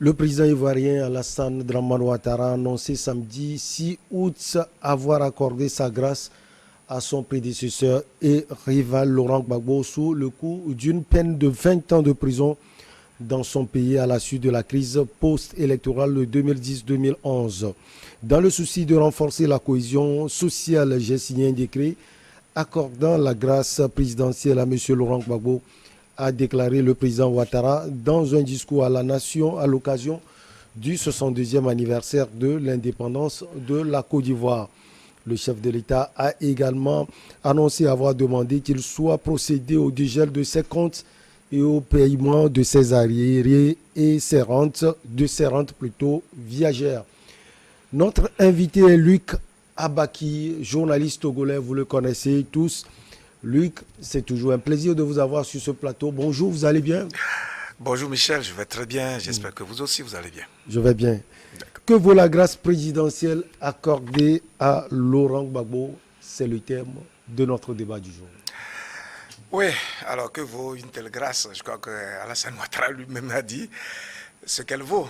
Le président ivoirien Alassane Dramane Ouattara a annoncé samedi 6 août avoir accordé sa grâce à son prédécesseur et rival Laurent Gbagbo sous le coup d'une peine de 20 ans de prison dans son pays à la suite de la crise post-électorale de 2010-2011. Dans le souci de renforcer la cohésion sociale, j'ai signé un décret accordant la grâce présidentielle à M. Laurent Gbagbo, a déclaré le président Ouattara dans un discours à la nation à l'occasion du 62e anniversaire de l'indépendance de la Côte d'Ivoire. Le chef de l'État a également annoncé avoir demandé qu'il soit procédé au dégel de ses comptes et au paiement de ses arriérés et ses rentes viagères. Notre invité est Luc Abaki, journaliste togolais, vous le connaissez tous. Luc, c'est toujours un plaisir de vous avoir sur ce plateau. Bonjour, vous allez bien? Bonjour Michel, je vais très bien. J'espère que vous aussi, vous allez bien. Je vais bien. Que vaut la grâce présidentielle accordée à Laurent Gbagbo? C'est le thème de notre débat du jour. Oui, alors que vaut une telle grâce? Je crois que Alassane Ouattara lui-même a dit ce qu'elle vaut.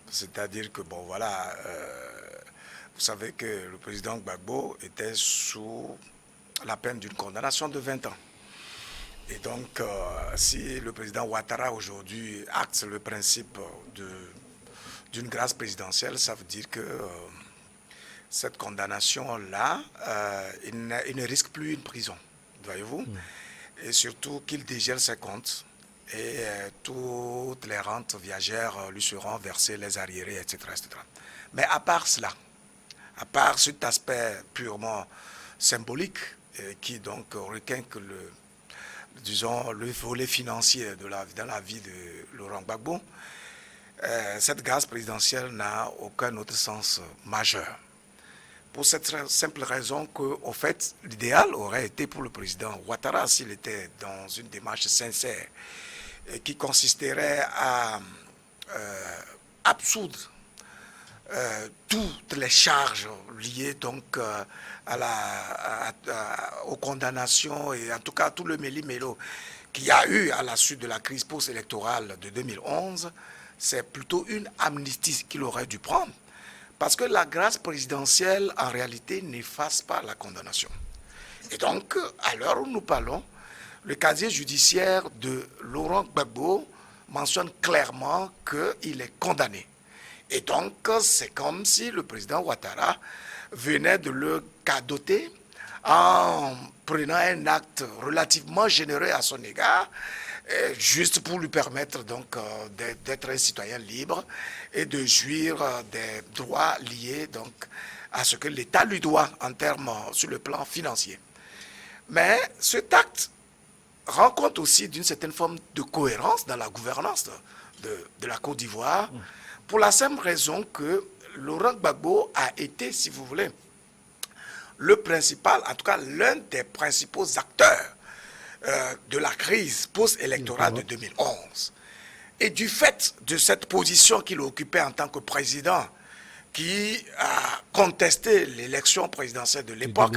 C'est-à-dire que, bon, voilà, vous savez que le président Gbagbo était sous la peine d'une condamnation de 20 ans. Et donc, si le président Ouattara aujourd'hui acte le principe d'une grâce présidentielle, ça veut dire que cette condamnation-là, il ne risque plus une prison, voyez-vous. Et surtout qu'il dégèle ses comptes et toutes les rentes viagères lui seront versées, les arriérés, etc., etc. Mais à part cela, à part cet aspect purement symbolique, qui donc requinque le volet financier dans la vie de Laurent Gbagbo, cette grâce présidentielle n'a aucun autre sens majeur. Pour cette simple raison qu'au fait, l'idéal aurait été pour le président Ouattara, s'il était dans une démarche sincère, qui consisterait à absoudre toutes les charges liées donc aux condamnations et en tout cas tout le méli-mélo qu'il y a eu à la suite de la crise post-électorale de 2011, c'est plutôt une amnistie qu'il aurait dû prendre. Parce que la grâce présidentielle, en réalité, n'efface pas la condamnation. Et donc, à l'heure où nous parlons, le casier judiciaire de Laurent Gbagbo mentionne clairement qu'il est condamné. Et donc, c'est comme si le président Ouattara venait de le cadoter en prenant un acte relativement généreux à son égard, juste pour lui permettre donc d'être un citoyen libre et de jouir des droits liés donc à ce que l'État lui doit en termes sur le plan financier. Mais cet acte rend compte aussi d'une certaine forme de cohérence dans la gouvernance de la Côte d'Ivoire, pour la simple raison que Laurent Gbagbo a été, si vous voulez, le principal, en tout cas l'un des principaux acteurs de la crise post-électorale de 2011. Et du fait de cette position qu'il occupait en tant que président, qui a contesté l'élection présidentielle de l'époque,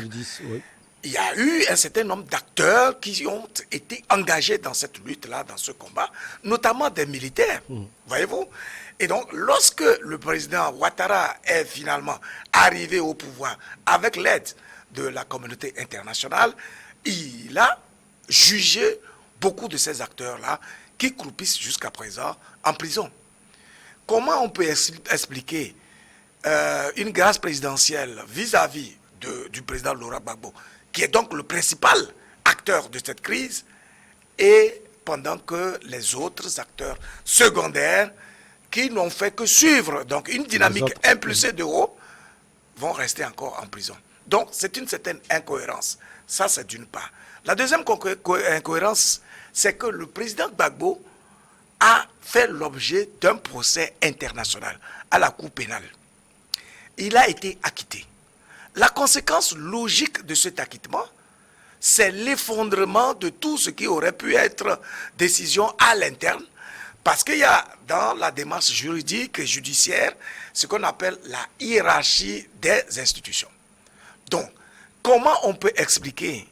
il y a eu un certain nombre d'acteurs qui ont été engagés dans cette lutte-là, dans ce combat, notamment des militaires, voyez-vous. Et donc, lorsque le président Ouattara est finalement arrivé au pouvoir avec l'aide de la communauté internationale, il a jugé beaucoup de ces acteurs-là qui croupissent jusqu'à présent en prison. Comment on peut expliquer une grâce présidentielle vis-à-vis du président Laurent Gbagbo, qui est donc le principal acteur de cette crise, et pendant que les autres acteurs secondaires qui n'ont fait que suivre donc une dynamique impulsée de haut vont rester encore en prison. Donc c'est une certaine incohérence. Ça, c'est d'une part. La deuxième incohérence, c'est que le président Gbagbo a fait l'objet d'un procès international à la Cour pénale. Il a été acquitté. La conséquence logique de cet acquittement, c'est l'effondrement de tout ce qui aurait pu être décision à l'interne, parce qu'il y a dans la démarche juridique et judiciaire ce qu'on appelle la hiérarchie des institutions. Donc, comment on peut expliquer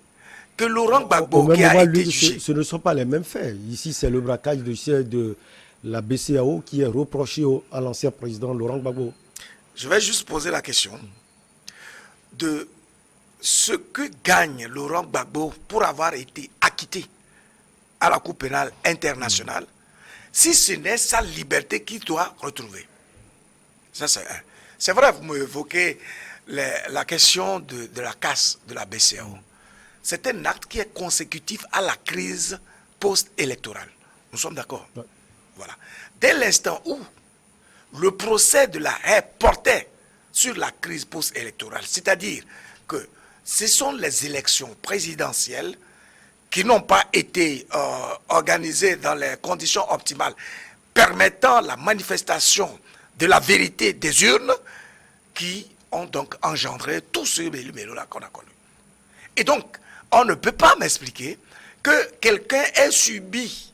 que Laurent Gbagbo, qui a été jugé... Ce ne sont pas les mêmes faits. Ici, c'est le braquage de la BCAO qui est reprochée à l'ancien président Laurent Gbagbo. Je vais juste poser la question de ce que gagne Laurent Gbagbo pour avoir été acquitté à la Cour pénale internationale, si ce n'est sa liberté qu'il doit retrouver. Ça, c'est un. C'est vrai, vous m'évoquez la question de la casse de la BCAO. C'est un acte qui est consécutif à la crise post-électorale. Nous sommes d'accord? Ouais. Voilà. Dès l'instant où le procès de la haie portait sur la crise post-électorale, c'est-à-dire que ce sont les élections présidentielles qui n'ont pas été organisées dans les conditions optimales, permettant la manifestation de la vérité des urnes, qui ont donc engendré tout ce mélo-mélo-là qu'on a connu. Et donc, on ne peut pas m'expliquer que quelqu'un ait subi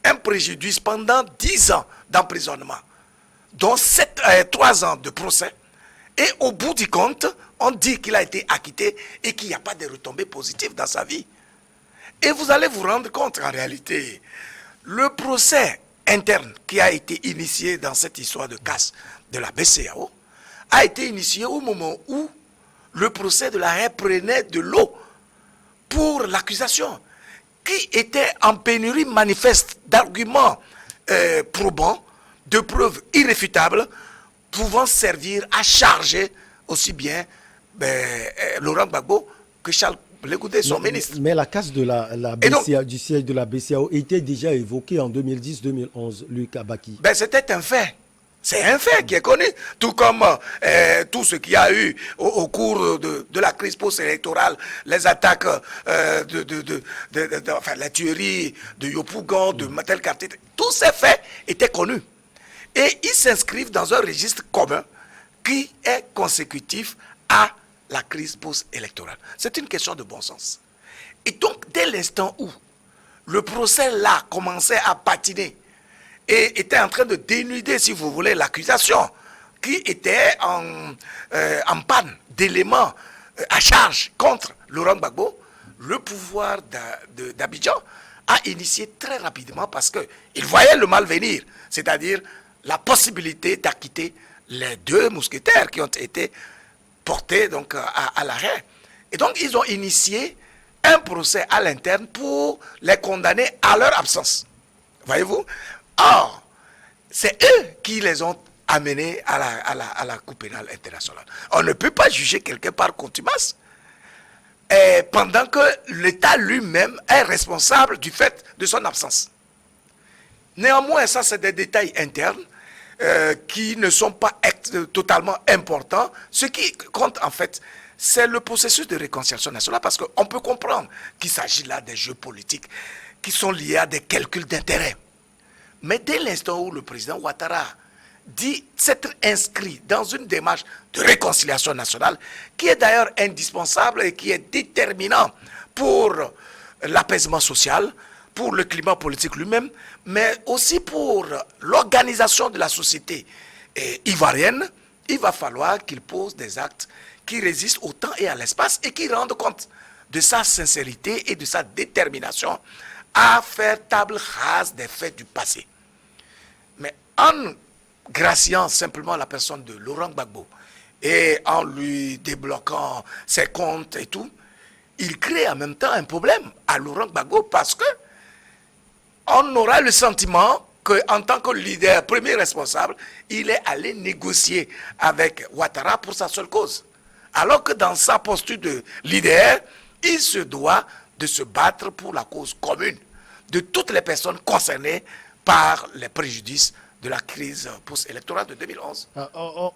un préjudice pendant 10 ans d'emprisonnement, dont 3 ans de procès, et au bout du compte, on dit qu'il a été acquitté et qu'il n'y a pas de retombées positives dans sa vie. Et vous allez vous rendre compte, en réalité, le procès interne qui a été initié dans cette histoire de casse de la BCAO a été initié au moment où le procès de la haie prenait de l'eau pour l'accusation, qui était en pénurie manifeste d'arguments probants, de preuves irréfutables, pouvant servir à charger aussi bien Laurent Gbagbo que Charles Blé Goudé, son ministre. Mais la casse de la BCA, du siège de la BCAO était déjà évoquée en 2010-2011, Luc Abaki. C'était un fait. C'est un fait qui est connu, tout comme tout ce qu'il y a eu au cours de la crise post-électorale, les attaques, enfin, la tuerie de Yopougon, de Matel Kartit, tous ces faits étaient connus. Et ils s'inscrivent dans un registre commun qui est consécutif à la crise post-électorale. C'est une question de bon sens. Et donc, dès l'instant où le procès là commençait à patiner, et était en train de dénuder, si vous voulez, l'accusation, qui était en panne d'éléments à charge contre Laurent Gbagbo, le pouvoir d'Abidjan a initié très rapidement, parce qu'il voyait le mal venir, c'est-à-dire la possibilité d'acquitter les 2 mousquetaires qui ont été portés donc, à l'arrêt. Et donc, ils ont initié un procès à l'interne pour les condamner à leur absence. Voyez-vous? Or, c'est eux qui les ont amenés à la Cour pénale internationale. On ne peut pas juger quelqu'un par contumace pendant que l'État lui-même est responsable du fait de son absence. Néanmoins, ça c'est des détails internes qui ne sont pas totalement importants. Ce qui compte en fait, c'est le processus de réconciliation nationale, parce qu'on peut comprendre qu'il s'agit là des jeux politiques qui sont liés à des calculs d'intérêt. Mais dès l'instant où le président Ouattara dit s'être inscrit dans une démarche de réconciliation nationale, qui est d'ailleurs indispensable et qui est déterminant pour l'apaisement social, pour le climat politique lui-même, mais aussi pour l'organisation de la société ivoirienne, il va falloir qu'il pose des actes qui résistent au temps et à l'espace et qui rendent compte de sa sincérité et de sa détermination à faire table rase des faits du passé. Mais en graciant simplement la personne de Laurent Gbagbo et en lui débloquant ses comptes et tout, il crée en même temps un problème à Laurent Gbagbo, parce que on aura le sentiment qu'en tant que leader, premier responsable, il est allé négocier avec Ouattara pour sa seule cause. Alors que dans sa posture de leader, il se doit de se battre pour la cause commune de toutes les personnes concernées par les préjudices de la crise post-électorale de 2011.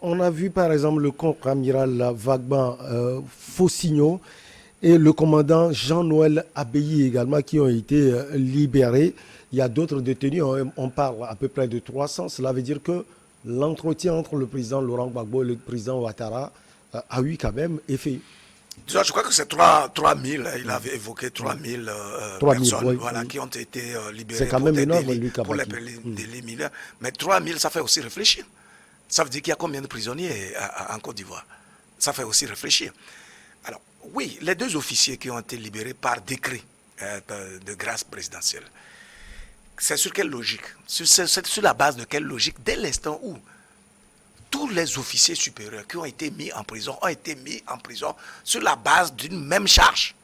On a vu par exemple le contre-amiral Vagban Fossigno et le commandant Jean-Noël Abbaye également, qui ont été libérés. Il y a d'autres détenus, on parle à peu près de 300. Cela veut dire que l'entretien entre le président Laurent Gbagbo et le président Ouattara a eu quand même effet. Je crois que c'est 3000, il avait évoqué 3000 personnes, oui, voilà, oui, qui ont été libérées. C'est quand même énorme, pour les délits mineurs. Mais 3000, ça fait aussi réfléchir. Ça veut dire qu'il y a combien de prisonniers en Côte d'Ivoire? Ça fait aussi réfléchir. Alors, oui, les 2 officiers qui ont été libérés par décret de grâce présidentielle, c'est sur quelle logique? Sur la base de quelle logique? Dès l'instant où tous les officiers supérieurs qui ont été mis en prison ont été mis en prison sur la base d'une même charge,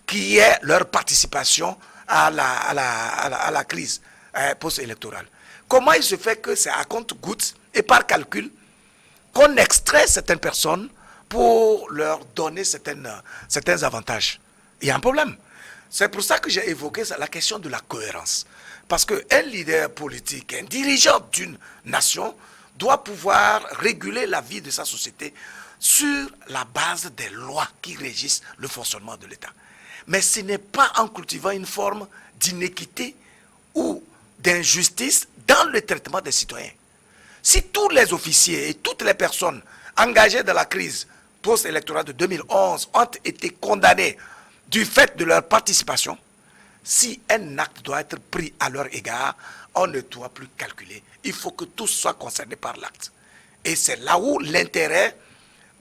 qui est leur participation à la crise post-électorale. Comment il se fait que c'est à compte-gouttes et par calcul qu'on extrait certaines personnes pour leur donner certains avantages? Il y a un problème. C'est pour ça que j'ai évoqué la question de la cohérence. Parce qu'un leader politique, un dirigeant d'une nation doit pouvoir réguler la vie de sa société sur la base des lois qui régissent le fonctionnement de l'État. Mais ce n'est pas en cultivant une forme d'inéquité ou d'injustice dans le traitement des citoyens. Si tous les officiers et toutes les personnes engagées dans la crise post-électorale de 2011 ont été condamnés du fait de leur participation, si un acte doit être pris à leur égard, on ne doit plus calculer. Il faut que tous soient concernés par l'acte. Et c'est là où l'intérêt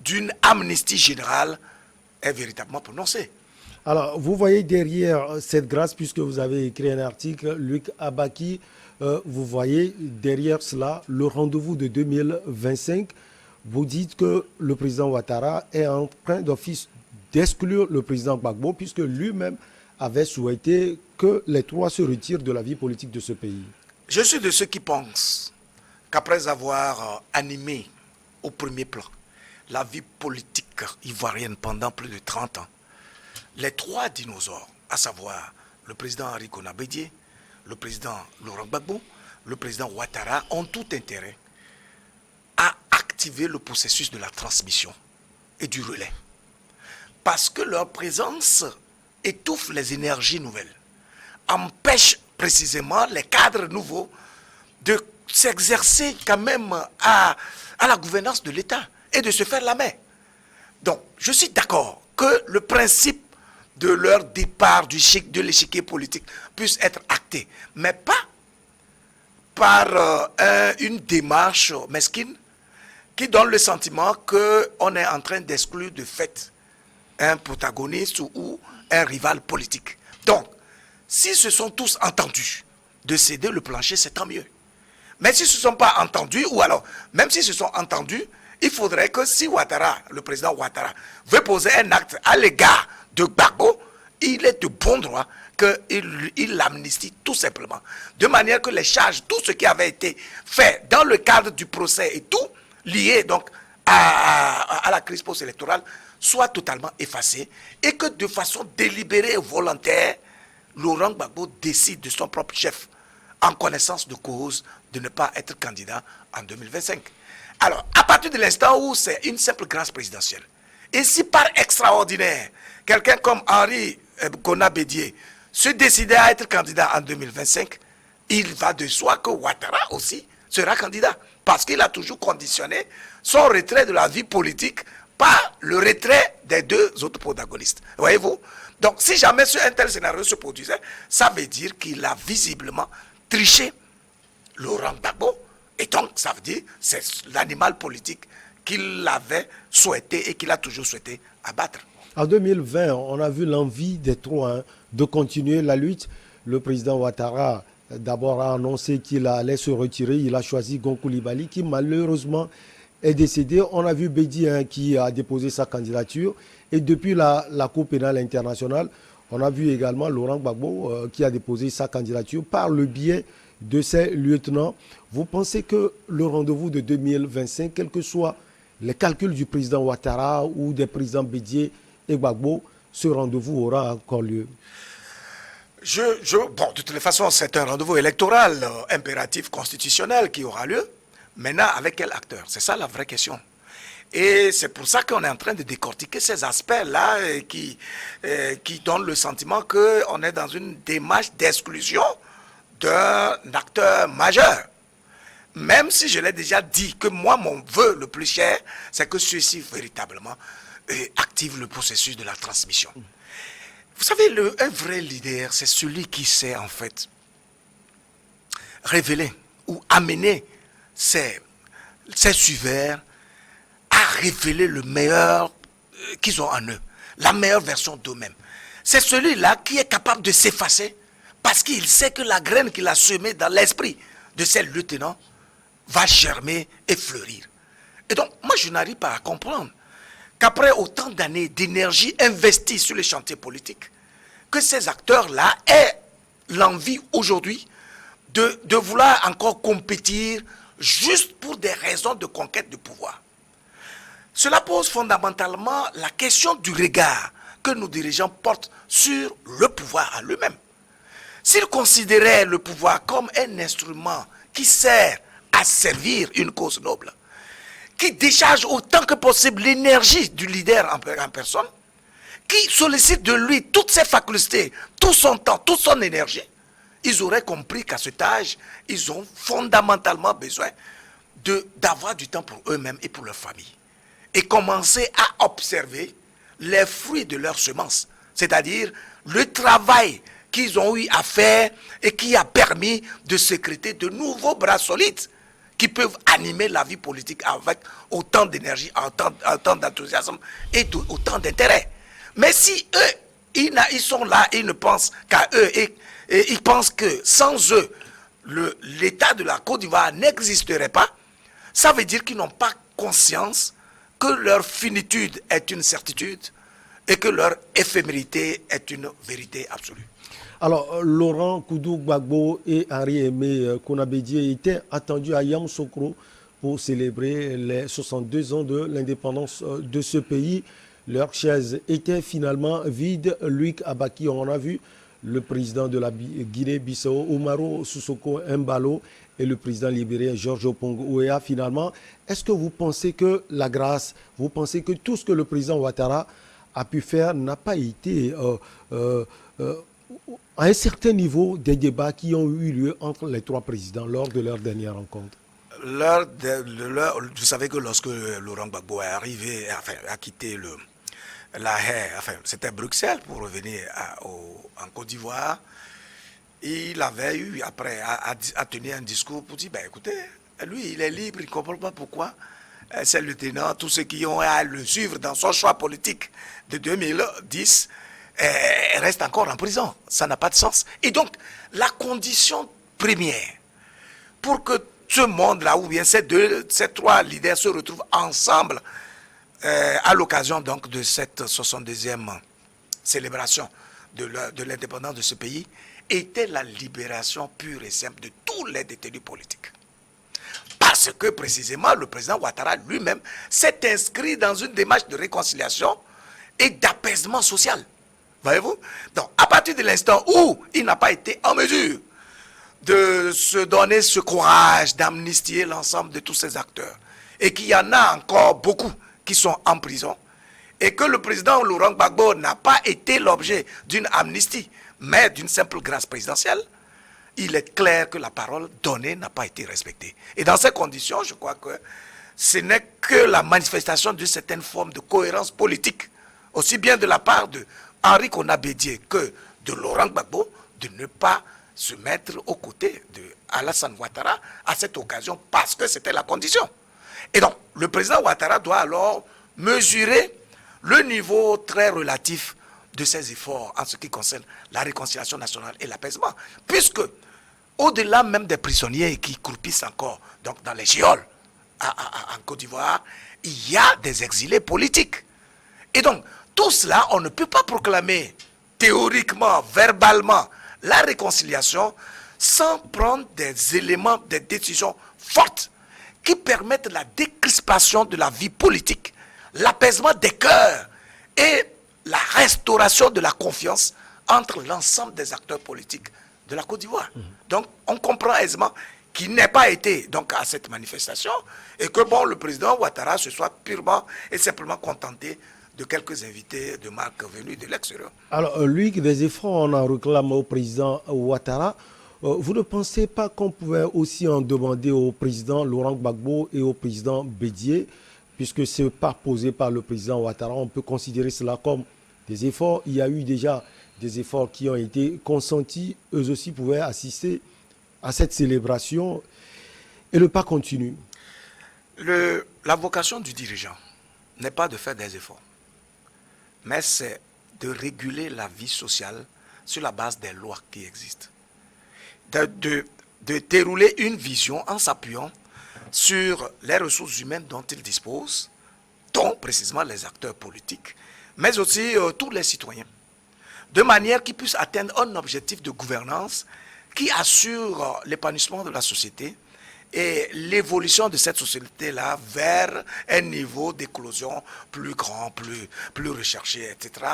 d'une amnistie générale est véritablement prononcé. Alors, vous voyez derrière cette grâce, puisque vous avez écrit un article, Luc Abaki, vous voyez derrière cela le rendez-vous de 2025. Vous dites que le président Ouattara est en train d'office d'exclure le président Gbagbo, puisque lui-même avait souhaité que les trois se retirent de la vie politique de ce pays. Je suis de ceux qui pensent qu'après avoir animé au premier plan la vie politique ivoirienne pendant plus de 30 ans, les trois dinosaures, à savoir le président Henri Konan Bédié, le président Laurent Gbagbo, le président Ouattara, ont tout intérêt à activer le processus de la transmission et du relais. Parce que leur présence étouffe les énergies nouvelles, empêche précisément les cadres nouveaux de s'exercer quand même à la gouvernance de l'État et de se faire la main. Donc, je suis d'accord que le principe de leur départ de l'échiquier politique puisse être acté, mais pas par une démarche mesquine qui donne le sentiment qu'on est en train d'exclure de fait un protagoniste ou un rival politique. Donc, si se sont tous entendus de céder le plancher, c'est tant mieux. Mais s'ils ne se sont pas entendus, ou alors, même s'ils se sont entendus, il faudrait que si Ouattara, le président Ouattara, veut poser un acte à l'égard de Gbagbo, il est de bon droit qu'il l'amnistie tout simplement. De manière que les charges, tout ce qui avait été fait dans le cadre du procès et tout, lié donc à la crise post-électorale, soit totalement effacé et que de façon délibérée et volontaire, Laurent Gbagbo décide de son propre chef, en connaissance de cause, de ne pas être candidat en 2025. Alors, à partir de l'instant où c'est une simple grâce présidentielle, et si par extraordinaire, quelqu'un comme Henri Konan Bédié se décidait à être candidat en 2025, il va de soi que Ouattara aussi sera candidat, parce qu'il a toujours conditionné son retrait de la vie politique par le retrait des deux autres protagonistes. Voyez-vous? Donc, si jamais un tel scénario se produisait, ça veut dire qu'il a visiblement triché Laurent Gbagbo. Et donc, ça veut dire que c'est l'animal politique qu'il avait souhaité et qu'il a toujours souhaité abattre. En 2020, on a vu l'envie des trois de continuer la lutte. Le président Ouattara, d'abord, a annoncé qu'il allait se retirer. Il a choisi Gon Coulibaly, qui malheureusement est décédé. On a vu Bédi qui a déposé sa candidature. Et depuis la Cour pénale internationale, on a vu également Laurent Gbagbo qui a déposé sa candidature par le biais de ses lieutenants. Vous pensez que le rendez-vous de 2025, quels que soient les calculs du président Ouattara ou des présidents Bédié et Gbagbo, ce rendez-vous aura encore lieu? Bon, de toutes les façons, c'est un rendez-vous électoral, impératif constitutionnel qui aura lieu. Maintenant, avec quel acteur? C'est ça la vraie question. Et c'est pour ça qu'on est en train de décortiquer ces aspects-là qui donnent le sentiment qu'on est dans une démarche d'exclusion d'un acteur majeur. Même si je l'ai déjà dit que moi, mon vœu le plus cher, c'est que ceux-ci véritablement activent le processus de la transmission. Vous savez, un vrai leader, c'est celui qui sait en fait révéler ou amener ses suiveurs à révéler le meilleur qu'ils ont en eux, la meilleure version d'eux-mêmes. C'est celui-là qui est capable de s'effacer Parce qu'il sait que la graine qu'il a semée dans l'esprit de ces lieutenants va germer et fleurir. Et donc, moi, je n'arrive pas à comprendre qu'après autant d'années d'énergie investie sur les chantiers politiques, que ces acteurs-là aient l'envie aujourd'hui de vouloir encore compétir juste pour des raisons de conquête de pouvoir. Cela pose fondamentalement la question du regard que nos dirigeants portent sur le pouvoir à lui-même. S'ils considéraient le pouvoir comme un instrument qui sert à servir une cause noble, qui décharge autant que possible l'énergie du leader en personne, qui sollicite de lui toutes ses facultés, tout son temps, toute son énergie, ils auraient compris qu'à cet âge, ils ont fondamentalement besoin d'avoir du temps pour eux-mêmes et pour leur famille. Et commencer à observer les fruits de leurs semences, c'est-à-dire le travail qu'ils ont eu à faire et qui a permis de sécréter de nouveaux bras solides qui peuvent animer la vie politique avec autant d'énergie, autant d'enthousiasme et autant d'intérêt. Mais si eux, ils sont là, ils ne pensent qu'à eux et ils pensent que sans eux, l'État de la Côte d'Ivoire n'existerait pas, ça veut dire qu'ils n'ont pas conscience que leur finitude est une certitude et que leur éphémérité est une vérité absolue. Alors, Laurent Koudou Gbagbo et Henri Aimé Konabédié étaient attendus à Yamoussoukro pour célébrer les 62 ans de l'indépendance de ce pays. Leurs chaises étaient finalement vides. Luc Abaki, on a vu le président de la Guinée-Bissau, Umaro Sissoko Embalo, et le président libérien Georges Opongo-Oea. Finalement, est-ce que vous pensez que la grâce, vous pensez que tout ce que le président Ouattara a pu faire n'a pas été à un certain niveau des débats qui ont eu lieu entre les trois présidents lors de leur dernière rencontre? Vous savez que lorsque Laurent Gbagbo est arrivé, enfin, a quitté la Haye, enfin, c'était Bruxelles pour revenir en Côte d'Ivoire, il avait eu après à tenir un discours pour dire, ben écoutez, lui il est libre, il ne comprend pas pourquoi ces lieutenants, tous ceux qui ont à le suivre dans son choix politique de 2010, restent encore en prison. Ça n'a pas de sens. Et donc, la condition première pour que ce monde-là, ou bien ces trois leaders se retrouvent ensemble à l'occasion donc de cette 62e célébration de l'indépendance de ce pays, était la libération pure et simple de tous les détenus politiques. Parce que précisément le président Ouattara lui-même s'est inscrit dans une démarche de réconciliation et d'apaisement social. Voyez-vous? Donc, à partir de l'instant où il n'a pas été en mesure de se donner ce courage d'amnistier l'ensemble de tous ces acteurs, et qu'il y en a encore beaucoup qui sont en prison, et que le président Laurent Gbagbo n'a pas été l'objet d'une amnistie, mais d'une simple grâce présidentielle, il est clair que la parole donnée n'a pas été respectée. Et dans ces conditions, je crois que ce n'est que la manifestation d'une certaine forme de cohérence politique, aussi bien de la part de Henri Konabédié que de Laurent Gbagbo, de ne pas se mettre aux côtés de Alassane Ouattara à cette occasion, parce que c'était la condition. Et donc, le président Ouattara doit alors mesurer le niveau très relatif de ses efforts en ce qui concerne la réconciliation nationale et l'apaisement. Puisque, au-delà même des prisonniers qui croupissent encore donc dans les geôles en Côte d'Ivoire, il y a des exilés politiques. Et donc, tout cela, on ne peut pas proclamer théoriquement, verbalement, la réconciliation sans prendre des éléments, des décisions fortes qui permettent la décrispation de la vie politique, l'apaisement des cœurs et la restauration de la confiance entre l'ensemble des acteurs politiques de la Côte d'Ivoire. Donc, on comprend aisément qu'il n'ait pas été donc, à cette manifestation et que bon, le président Ouattara se soit purement et simplement contenté de quelques invités de marque venus de l'extérieur. Alors, lui, des efforts, on en réclame au président Ouattara. Vous ne pensez pas qu'on pouvait aussi en demander au président Laurent Gbagbo et au président Bédié, puisque ce n'est pas posé par le président Ouattara, on peut considérer cela comme des efforts. Il y a eu déjà des efforts qui ont été consentis. Eux aussi pouvaient assister à cette célébration et le pas continue. La vocation du dirigeant n'est pas de faire des efforts, mais c'est de réguler la vie sociale sur la base des lois qui existent. de dérouler une vision en s'appuyant sur les ressources humaines dont ils disposent, dont précisément les acteurs politiques, mais aussi tous les citoyens, de manière qu'ils puissent atteindre un objectif de gouvernance qui assure l'épanouissement de la société et l'évolution de cette société-là vers un niveau d'éclosion plus grand, plus recherché, etc.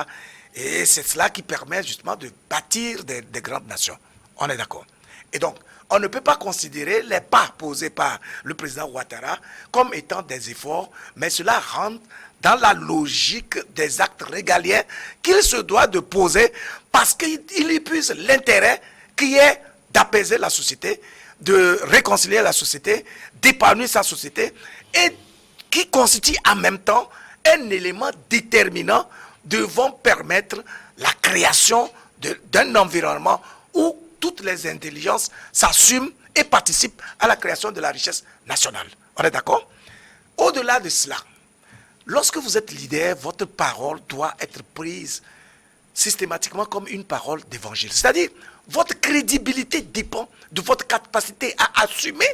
Et c'est cela qui permet justement de bâtir des grandes nations. On est d'accord. Et donc, on ne peut pas considérer les pas posés par le président Ouattara comme étant des efforts, mais cela rentre dans la logique des actes régaliens qu'il se doit de poser parce qu'il y puise l'intérêt qui est d'apaiser la société, de réconcilier la société, d'épanouir sa société et qui constitue en même temps un élément déterminant devant permettre la création d'un environnement où toutes les intelligences s'assument et participent à la création de la richesse nationale. On est d'accord? Au-delà de cela, lorsque vous êtes leader, votre parole doit être prise systématiquement comme une parole d'évangile. C'est-à-dire, votre crédibilité dépend de votre capacité à assumer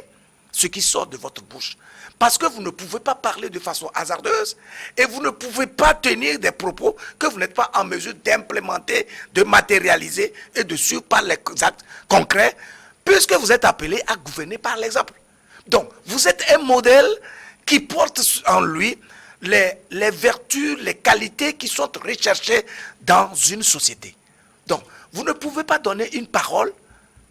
ce qui sort de votre bouche. Parce que vous ne pouvez pas parler de façon hasardeuse et vous ne pouvez pas tenir des propos que vous n'êtes pas en mesure d'implémenter, de matérialiser et de suivre par les actes concrets, puisque vous êtes appelé à gouverner par l'exemple. Donc, vous êtes un modèle qui porte en lui les vertus, les qualités qui sont recherchées dans une société. Donc, vous ne pouvez pas donner une parole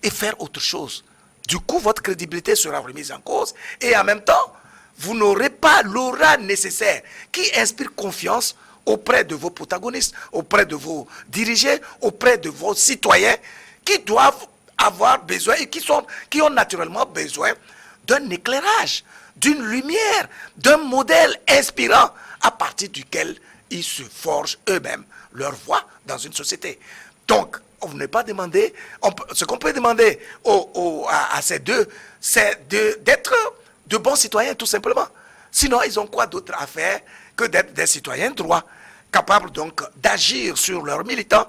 et faire autre chose. Du coup, votre crédibilité sera remise en cause et en même temps, vous n'aurez pas l'aura nécessaire qui inspire confiance auprès de vos protagonistes, auprès de vos dirigés, auprès de vos citoyens qui doivent avoir besoin et qui ont naturellement besoin d'un éclairage, d'une lumière, d'un modèle inspirant à partir duquel ils se forgent eux-mêmes leur voie dans une société. Donc, on n'est pas demandé, ce qu'on peut demander à ces deux, c'est d'être de bons citoyens tout simplement. Sinon, ils ont quoi d'autre à faire que d'être des citoyens droits, capables donc d'agir sur leurs militants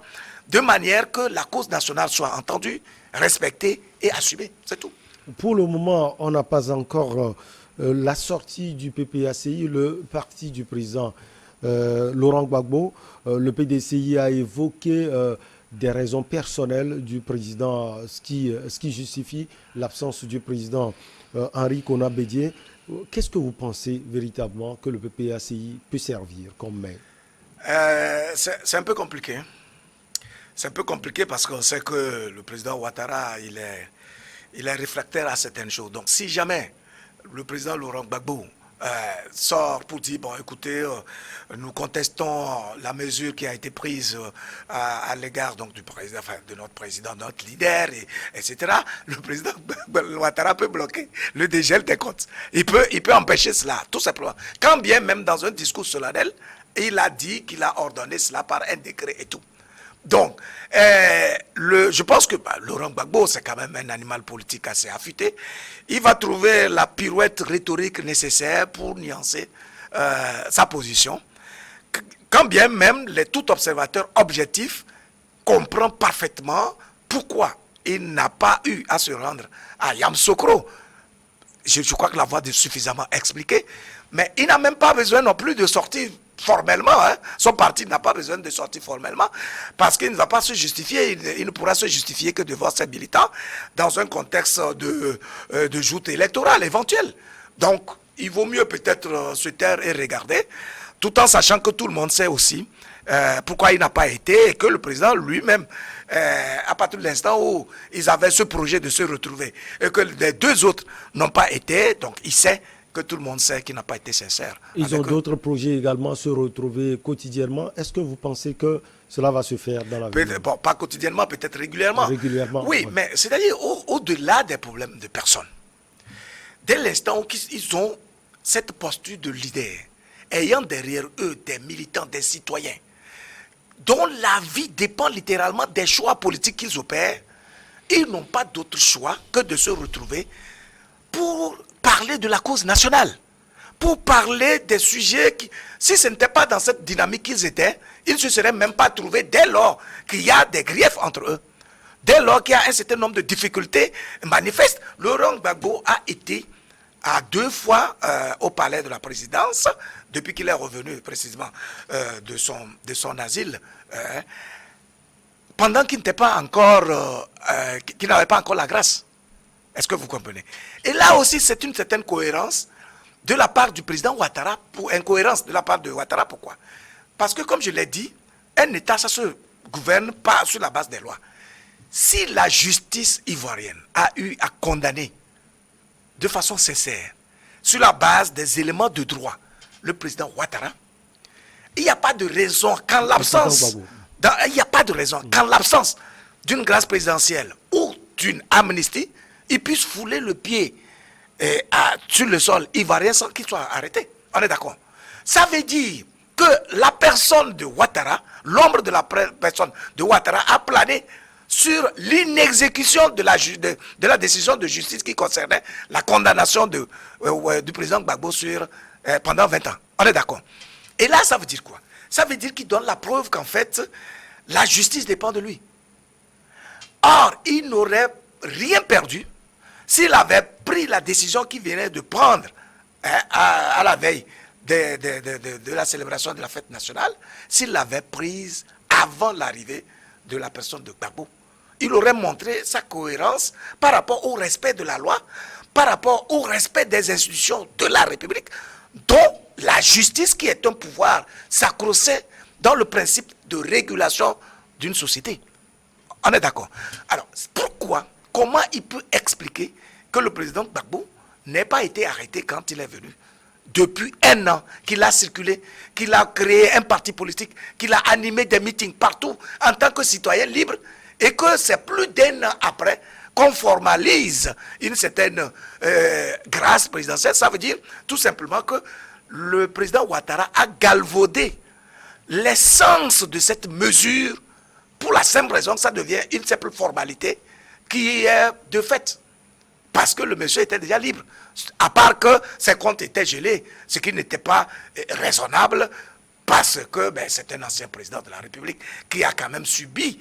de manière que la cause nationale soit entendue, respectée et assumée. C'est tout. Pour le moment, on n'a pas encore la sortie du PPACI, le parti du président Laurent Gbagbo. Le PDCI a évoqué des raisons personnelles du président, ce qui justifie l'absence du président Henri Konan Bédié. Qu'est-ce que vous pensez véritablement que le PPACI peut servir comme main? C'est un peu compliqué. C'est un peu compliqué parce qu'on sait que le président Ouattara, il est réfractaire à certaines choses. Donc si jamais le président Laurent Gbagbo sort pour dire, bon écoutez, nous contestons la mesure qui a été prise à l'égard donc du président, enfin, de notre président, notre leader, etc. Le président Ouattara peut bloquer le dégel des comptes. Il peut empêcher cela, tout simplement. Quand bien même dans un discours solennel, il a dit qu'il a ordonné cela par un décret et tout. Donc, je pense que Laurent Gbagbo, c'est quand même un animal politique assez affûté. Il va trouver la pirouette rhétorique nécessaire pour nuancer sa position. Quand bien même tout observateur objectif comprend parfaitement pourquoi il n'a pas eu à se rendre à Yamoussoukro. Je crois que la voix est suffisamment expliquée. Mais il n'a même pas besoin non plus de sortir formellement, hein. Son parti n'a pas besoin de sortir formellement parce qu'il ne va pas se justifier, il ne pourra se justifier que devant ses militants dans un contexte de joute électorale éventuelle. Donc, il vaut mieux peut-être se taire et regarder, tout en sachant que tout le monde sait aussi pourquoi il n'a pas été et que le président lui-même, à partir de l'instant où ils avaient ce projet de se retrouver et que les deux autres n'ont pas été, donc il sait que tout le monde sait qu'il n'a pas été sincère. Ils ont d'autres projets également, se retrouver quotidiennement. Est-ce que vous pensez que cela va se faire dans la vie? Bon, pas quotidiennement, peut-être régulièrement. Régulièrement. Oui, ouais. Mais c'est-à-dire au-delà des problèmes de personnes. Dès l'instant où ils ont cette posture de leader, ayant derrière eux des militants, des citoyens, dont la vie dépend littéralement des choix politiques qu'ils opèrent, ils n'ont pas d'autre choix que de se retrouver pour parler de la cause nationale, pour parler des sujets qui, si ce n'était pas dans cette dynamique qu'ils étaient, ils ne se seraient même pas trouvés dès lors qu'il y a des griefs entre eux. dès lors qu'il y a un certain nombre de difficultés manifestes, Laurent Gbagbo a été à 2 fois au palais de la présidence, depuis qu'il est revenu précisément de son asile, pendant qu'il n'était pas encore, qu'il n'avait pas encore la grâce. Est-ce que vous comprenez? Et là aussi, c'est une certaine cohérence de la part du président Ouattara, pour incohérence de la part de Ouattara. Pourquoi? Parce que, comme je l'ai dit, un État, ça se gouverne pas sur la base des lois. Si la justice ivoirienne a eu à condamner de façon sincère, sur la base des éléments de droit, le président Ouattara, il n'y a pas de raison qu'en l'absence, il n'y a pas de raison qu'en l'absence d'une grâce présidentielle ou d'une amnistie, il puisse fouler le pied sur le sol ivoirien sans qu'il soit arrêté. On est d'accord? Ça veut dire que la personne de Ouattara, l'ombre de la personne de Ouattara a plané sur l'inexécution de la décision de justice qui concernait la condamnation du président Gbagbo pendant 20 ans. On est d'accord? Et là, ça veut dire quoi? Ça veut dire qu'il donne la preuve qu'en fait, la justice dépend de lui. Or, il n'aurait rien perdu s'il avait pris la décision qu'il venait de prendre à la veille de la célébration de la fête nationale, s'il l'avait prise avant l'arrivée de la personne de Gbagbo. Il aurait montré sa cohérence par rapport au respect de la loi, par rapport au respect des institutions de la République, dont la justice, qui est un pouvoir sacro-saint dans le principe de régulation d'une société. On est d'accord? Alors, pourquoi, comment il peut expliquer que le président Gbagbo n'ait pas été arrêté quand il est venu? Depuis 1 an qu'il a circulé, qu'il a créé un parti politique, qu'il a animé des meetings partout en tant que citoyen libre, et que c'est plus d'1 an après qu'on formalise une certaine grâce présidentielle. Ça veut dire tout simplement que le président Ouattara a galvaudé l'essence de cette mesure pour la simple raison que ça devient une simple formalité qui est de fait. Parce que le monsieur était déjà libre. À part que ses comptes étaient gelés, ce qui n'était pas raisonnable, parce que c'est un ancien président de la République qui a quand même subi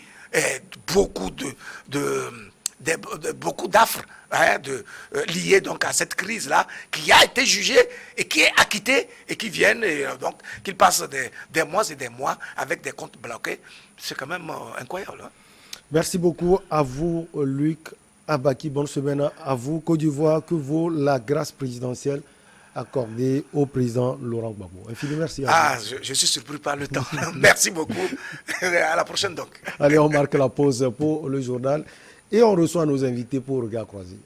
beaucoup beaucoup d'affres liées donc à cette crise-là, qui a été jugée et qui est acquittée, et qui viennent, donc qu'il passe des mois et des mois avec des comptes bloqués. C'est quand même incroyable. Hein? Merci beaucoup à vous, Luc Abaki. Bonne semaine à vous. Côte d'Ivoire, que vaut la grâce présidentielle accordée au président Laurent Gbagbo? Infiniment merci à vous. Je suis surpris par le temps. Merci beaucoup. À la prochaine donc. Allez, on marque la pause pour le journal et on reçoit nos invités pour Regard Croisé.